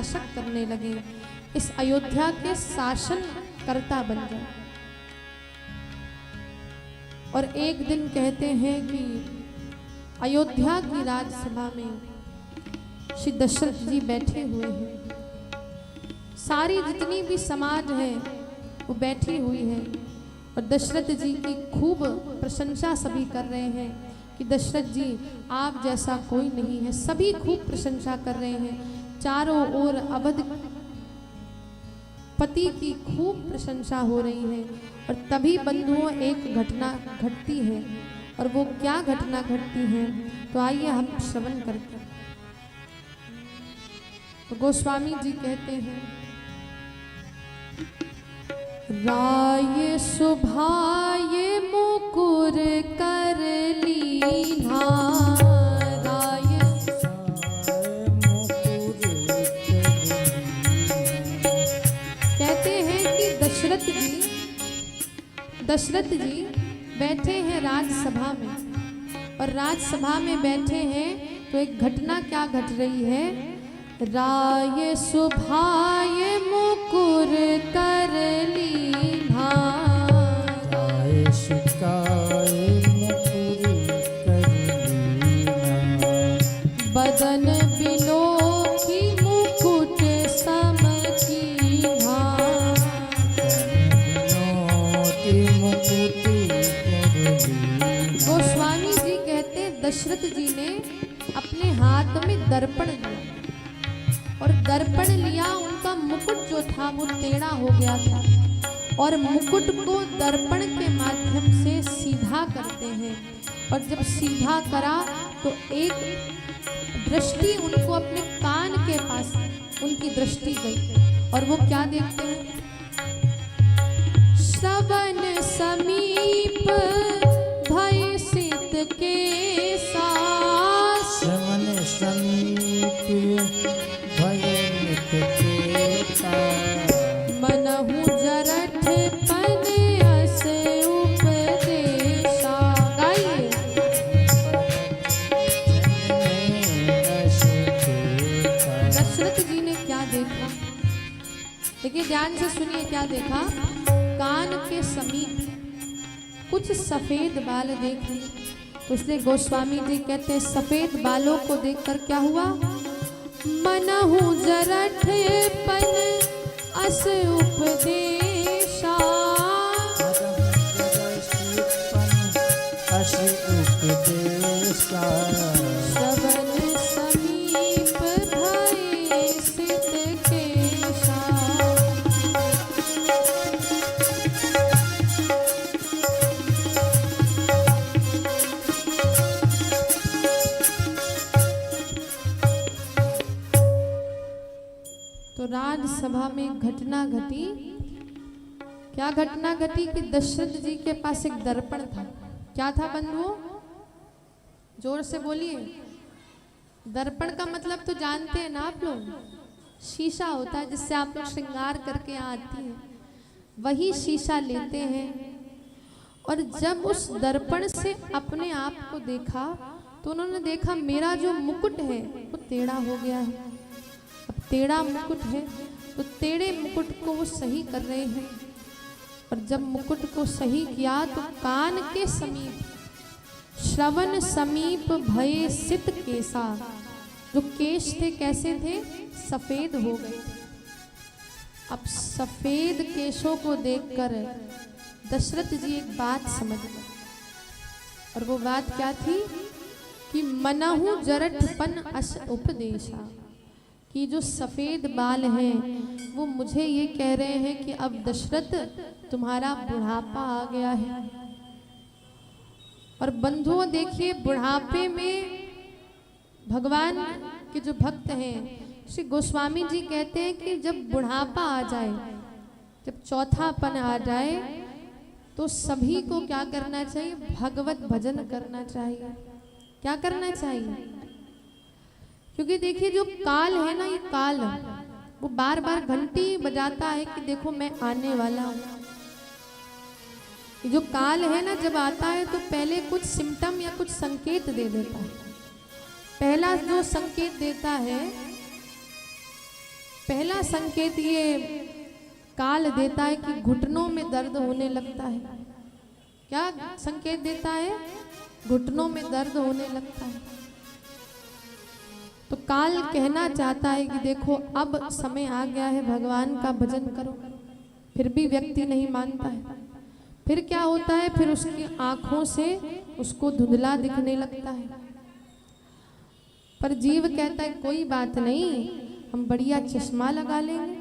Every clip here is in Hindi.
शासक करने लगे, इस अयोध्या के शासनकर्ता बन गए। और एक दिन कहते हैं कि अयोध्या की राजसभा में श्री दशरथ जी बैठे हुए हैं। सारी जितनी भी समाज है वो बैठी हुई है और दशरथ जी की खूब प्रशंसा सभी कर रहे हैं कि दशरथ जी आप जैसा कोई नहीं है। सभी खूब प्रशंसा कर रहे हैं। चारों ओर अवध पति की खूब प्रशंसा हो रही है। और तभी बंधुओं एक घटना घटती है। और वो क्या घटना घटती है तो आइए हम श्रवण करते हैं। तो गोस्वामी जी कहते हैं, राय सुभाय मुकुर कर लीन्हा, राय कहते हैं कि दशरथ जी बैठे हैं राजसभा में। और राजसभा में बैठे हैं तो एक घटना क्या घट रही है, राय सुभाय मुकुर कर लीन्हा, राय सुभाय मुकुर कर लीन्हा, बदन बिलोकी मुकुट सम कीन्हा, मुकुट कर लीन्हा। गोस्वामी जी कहते दशरथ जी ने अपने हाथ में दर्पण लिया और दर्पण लिया। उनका मुकुट जो था वो टेढ़ा हो गया था और मुकुट को दर्पण के माध्यम से सीधा करते हैं। और जब सीधा करा तो एक दृष्टि उनको अपने कान के पास उनकी दृष्टि गई। और वो क्या देखते हैं, श्रवण समीप भय सित के सास, श्रवण समीप भयनित केसा, मनहु जरठ पन अस उपदेशा। गाइए, दशरथ जी ने क्या देखा, देखिए ध्यान से सुनिए क्या देखा। कान के समीप कुछ सफेद बाल देख लिए। तो इसलिए गोस्वामी जी कहते हैं सफेद बालों को देखकर क्या हुआ, मनहु जरठ पन अस उपदेशा, अस उपदेशा, श्रवण समीप भय सित केशा। तो राजसभा में घटना घटी। क्या घटना घटी कि दशरथ जी के पास एक दर्पण था। क्या था बंधुओं, जोर से बोलिए। दर्पण का मतलब तो जानते हैं ना आप लोग, शीशा होता है जिससे आप लोग श्रृंगार करके आती हैं। वही शीशा लेते हैं और जब उस दर्पण से अपने आप को देखा तो उन्होंने देखा मेरा जो मुकुट है वो टेढ़ा हो गया है। अब टेढ़ा मुकुट है तो टेढ़े मुकुट को वो सही कर रहे हैं। और जब मुकुट को सही किया तो कान के समीप श्रवण समीप भय सित केसा, जो केश थे कैसे थे, सफेद हो गए। अब सफेद केशों को देखकर दशरथ जी एक बात समझ गए। और वो बात क्या थी कि मनहु जरठपन अस उपदेशा, कि जो सफेद बाल हैं वो मुझे ये कह रहे हैं कि अब दशरथ तुम्हारा बुढ़ापा आ गया है। और बंधुओं देखिए, बुढ़ापे में भगवान के जो भक्त हैं श्री गोस्वामी जी कहते हैं कि जब बुढ़ापा आ जाए, जब चौथापन आ जाए तो सभी को क्या करना चाहिए, भगवत भजन करना चाहिए। क्या करना चाहिए, क्योंकि देखिए जो काल है ना, ये काल वो बार बार घंटी बजाता है कि देखो मैं आने वाला हूँ। जो काल है ना, जब आता है तो पहले कुछ सिम्टम या कुछ संकेत दे देता है। पहला जो संकेत देता है पहला संकेत ये काल देता है कि घुटनों में दर्द होने लगता है। क्या संकेत देता है? घुटनों में दर्द होने लगता है। तो काल कहना चाहता है कि देखो अब समय आ गया है, भगवान का भजन करो। फिर भी व्यक्ति नहीं मानता है। फिर क्या होता है? फिर उसकी आंखों से उसको धुंधला दिखने लगता है। पर जीव कहता है कोई बात नहीं, हम बढ़िया चश्मा लगा लेंगे,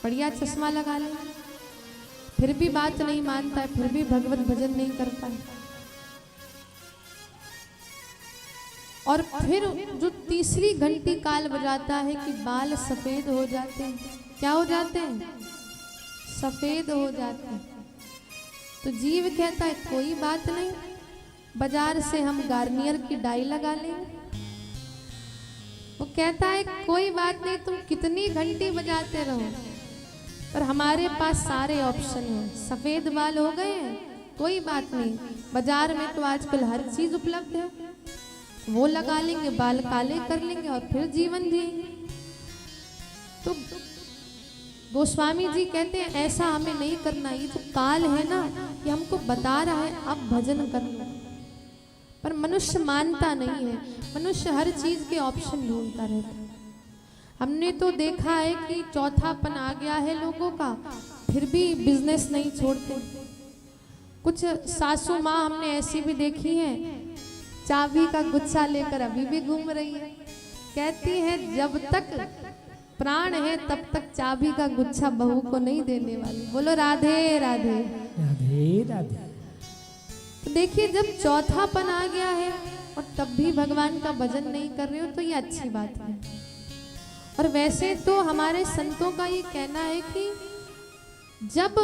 बढ़िया चश्मा लगा लेंगे। फिर भी बात नहीं मानता है, फिर भी भगवत भजन नहीं करता है। और फिर जो तीसरी घंटी काल बजाता है कि बाल सफेद हो जाते हैं। क्या हो जाते हैं? सफेद हो जाते हैं। तो जीव कहता है कोई बात नहीं, बाजार से हम गार्नियर की डाई लगा लेंगे। वो कहता है कोई बात नहीं, तुम कितनी घंटी बजाते रहो, पर हमारे पास सारे ऑप्शन हैं। सफेद बाल हो गए हैं, कोई बात नहीं, बाजार में तो आजकल हर चीज उपलब्ध है, वो लगा लेंगे, बाल काले कर लेंगे और फिर जीवन जिएंगे। तो गोस्वामी जी कहते हैं ऐसा हमें नहीं करना। ये जो काल है ना, ये हमको बता रहा है अब भजन करना, पर मनुष्य मानता नहीं है। मनुष्य हर चीज के ऑप्शन ढूंढता रहता है। हमने तो देखा है कि चौथापन आ गया है लोगों का, फिर भी बिजनेस नहीं छोड़ते। कुछ सासू माँ हमने ऐसी भी देखी है, चाबी का गुच्छा लेकर अभी भी घूम रही है। कहती है जब तक प्राण है तब तक चाबी का गुच्छा बहू को नहीं देने वाली। बोलो राधे राधे राधे राधे। तो देखिए जब चौथापन आ गया है और तब भी भगवान का भजन नहीं कर रहे हो तो ये अच्छी बात है। और वैसे तो हमारे संतों का ये कहना है कि जब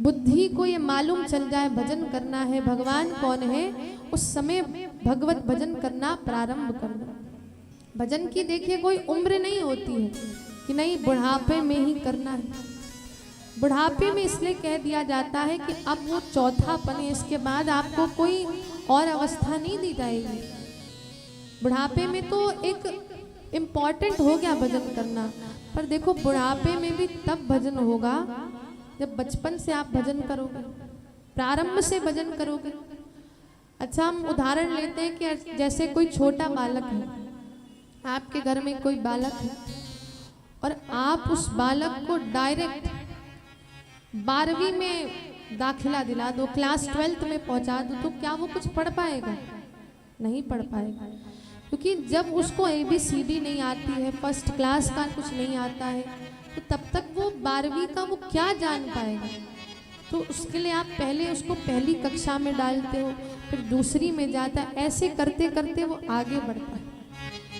बुद्धि को ये मालूम चल जाए भजन करना है, भगवान कौन है, उस समय भगवत भजन करना प्रारंभ कर दो। भजन की देखिए कोई उम्र नहीं होती है कि नहीं बुढ़ापे में ही करना है। बुढ़ापे में इसलिए कह दिया जाता है कि अब वो चौथापन है, इसके बाद आपको कोई और अवस्था नहीं दी जाएगी। बुढ़ापे में तो एक इम्पॉर्टेंट हो गया भजन करना, पर देखो बुढ़ापे में भी तब भजन होगा जब बचपन से आप भजन करोगे, प्रारंभ से भजन करोगे। अच्छा हम उदाहरण लेते हैं कि जैसे कोई छोटा बालक है, आपके घर में कोई बालक है और आप उस बालक को डायरेक्ट 12वीं में दाखिला दिला दो, क्लास 12th में पहुंचा दो, तो क्या वो कुछ पढ़ पाएगा? नहीं पढ़ पाएगा, क्योंकि जब उसको ABCD नहीं आती है, फर्स्ट क्लास का कुछ नहीं आता है, तो तब तक वो 12वीं का वो क्या जान पाएगा। तो उसके लिए आप पहले उसको पहली कक्षा में डालते हो, फिर दूसरी में जाता है, ऐसे करते करते वो आगे बढ़ता है।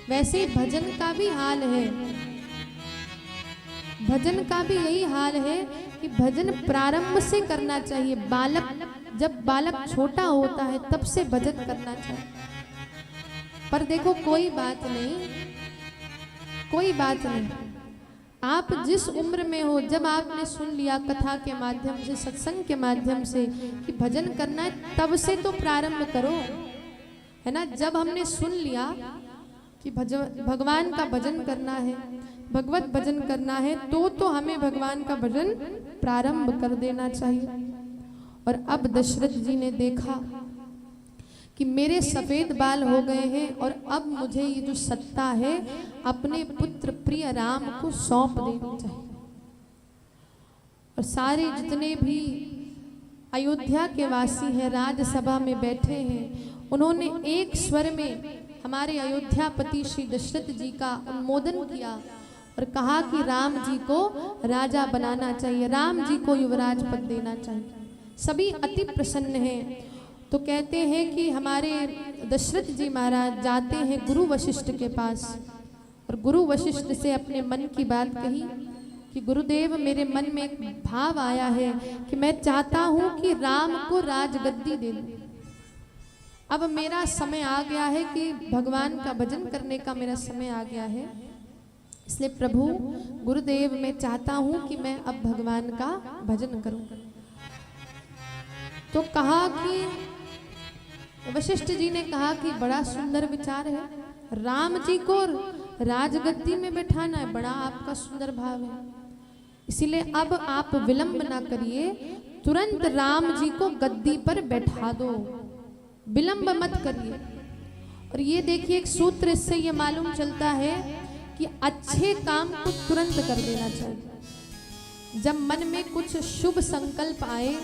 वैसे ही भजन का भी हाल है, भजन का भी यही हाल है कि भजन प्रारंभ से करना चाहिए। जब बालक छोटा होता है तब से भजन करना चाहिए। पर देखो कोई बात नहीं, कोई बात नहीं, आप जिस उम्र में हो, जब आपने सुन लिया कथा के माध्यम से, सत्संग के माध्यम से कि भजन करना है, तब से तो प्रारंभ करो, है ना। जब हमने सुन लिया कि भगवान का भजन करना है, भगवत भजन करना है, तो हमें भगवान का भजन प्रारंभ कर देना चाहिए। और अब दशरथ जी ने देखा कि मेरे सफेद बाल हो गए हैं और अब मुझे ये जो सत्ता है अपने पुत्र प्रिय राम को सौंप देनी चाहिए। और सारे जितने भी अयोध्या के वासी हैं, राज्यसभा में बैठे हैं, उन्होंने एक स्वर में हमारे अयोध्यापति श्री दशरथ जी का अनुमोदन किया और कहा कि राम जी को राजा बनाना चाहिए, राम जी को युवराज पद देना चाहिए। सभी अति प्रसन्न हैं। तो कहते हैं कि हमारे दशरथ जी महाराज जाते हैं गुरु वशिष्ठ के पास और गुरु वशिष्ठ से अपने मन की बात कही कि गुरुदेव मेरे मन में एक भाव आया है कि मैं चाहता हूं कि राम को राजगद्दी दे दूं। अब मेरा समय आ गया है कि भगवान का भजन करने का मेरा समय आ गया है, इसलिए प्रभु गुरुदेव मैं चाहता हूं कि मैं अब भगवान का भजन करूं। तो कहा कि वशिष्ठ जी ने कहा कि बड़ा सुंदर विचार है, राम जी को राजगद्दी में बैठाना है, बड़ा आपका सुंदर भाव है। इसीलिए अब आप विलंब ना करिए, तुरंत राम जी को गद्दी पर बैठा दो, विलंब मत करिए। और ये देखिए एक सूत्र इससे ये मालूम चलता है कि अच्छे काम को तुरंत कर देना चाहिए। जब मन में कुछ शुभ संकल्प आए,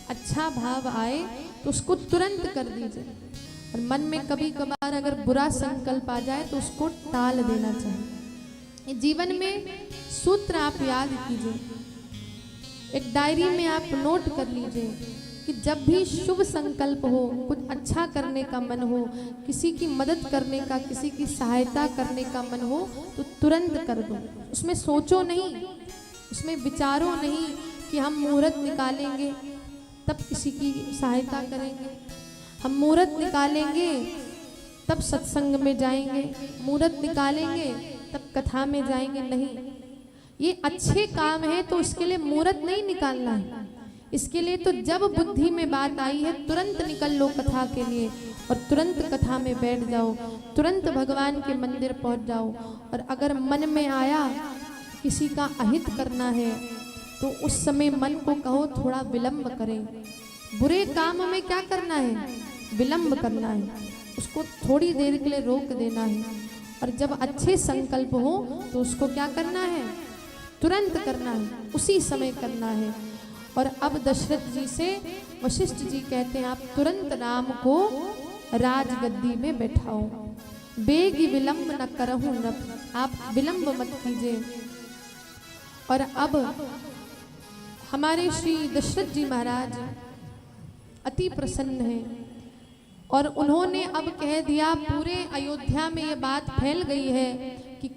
अच्छा भाव आए, तो उसको तुरंत कर दीजिए। और मन में कभी कभार अगर बुरा संकल्प आ जाए तो उसको टाल देना चाहिए। जीवन में सूत्र आप याद कीजिए, एक डायरी में आप नोट कर लीजिए कि जब भी शुभ संकल्प हो, कुछ अच्छा करने का मन हो, किसी की मदद करने का, किसी की सहायता करने का मन हो, तो तुरंत कर दो। उसमें सोचो नहीं, उसमें विचारो नहीं कि हम मुहूर्त निकालेंगे तब किसी की सहायता करेंगे, हम मुहूर्त निकालेंगे तब सत्संग में जाएंगे, मुहूर्त निकालेंगे तब कथा में जाएंगे। नहीं, ये अच्छे काम है तो इसके लिए मुहूर्त नहीं निकालना है। इसके लिए तो जब बुद्धि में बात आई है तुरंत निकल लो कथा के लिए और तुरंत कथा में बैठ जाओ, तुरंत भगवान के मंदिर पहुंच जाओ। और अगर मन में आया किसी का अहित करना है तो उस समय मन को कहो थोड़ा विलंब करें। बुरे काम में क्या करना है? विलंब करना है, उसको थोड़ी देर के लिए रोक देना है। और जब अच्छे संकल्प हो तो उसको क्या करना है? तुरंत करना है, उसी समय करना है। और अब दशरथ जी से वशिष्ठ जी कहते हैं आप तुरंत राम को राजगद्दी में बैठाओ, बेगी विलंब न करहु नभ, आप विलंब मत कीजिए। और अब हमारे श्री दशरथ जी महाराज अति प्रसन्न हैं और उन्होंने अब कह दिया, पूरे अयोध्या में ये बात फैल गई है